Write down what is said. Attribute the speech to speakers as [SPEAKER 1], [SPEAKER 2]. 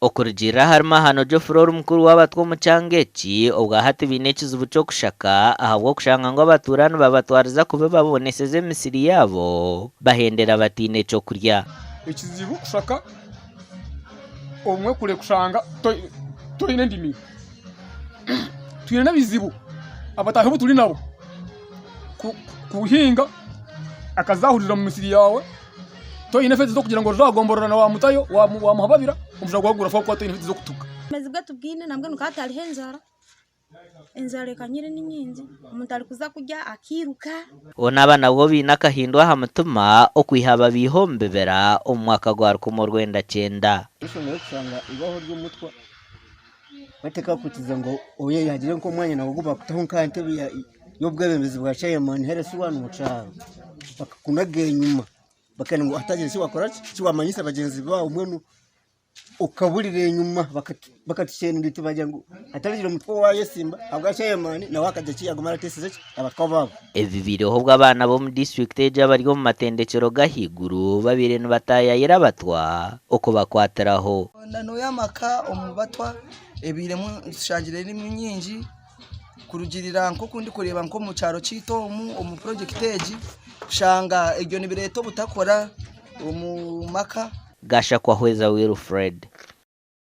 [SPEAKER 1] Okurujira harima hano jo Flora mukuru w'abatwa mu Cangeki ubwa hati binekiza ubuco kushaka ahabwo kushanga ngo abaturano babatwariza kube baboneseze misiri yabo bahendera batine cyo kurya
[SPEAKER 2] ikizibu kushaka omwe kure kushanga toine ndimi tuyine nabizibu abatahe butuli nabo kuhinga akazahurira mu misiri yawe toine fete zo kugira ngo ragomborana wa mutayo wa muhababira umujya guhagura fo ko toine fete zo kutuka
[SPEAKER 3] mezibwa tubwine nambwe nukatari henzara enzara kanyire n'inkinzi umuntu ari kuza kujya akiruka
[SPEAKER 1] ona abana bo binaka hindwa hamutuma okwihaba bihombebera umwaka gwa 19
[SPEAKER 4] ishobora kusanga ibaho ry'umutwa bateka kutiza ngo oye yagire nko mwanya nawo guba kutahunka ntebe y'ubwebembezi bwa chairman heresi wanu mucaro bakakunage nyuma bakane ngo atagira si wakora ki wamanyisa bagenzi ba umwe ukaburire nyuma bakatishene nditi bajya ngo atarigira umutwe wa Yesimba abwa chairman na wakajya kiyagumara teseze abakobabo
[SPEAKER 1] evi biroho bw'abana bo mu district eje bari mu matendekero gahiguru babire n'batayayira batwa uko bakwateraho
[SPEAKER 5] ndano yamaka omubatwa ebiremu shangire n'imyinji kurugirira nko kundi kureba nko mu cyaro cito mu project age shanga egyo nibireto butakora mu maka
[SPEAKER 1] gasha kwa hweza Wilfred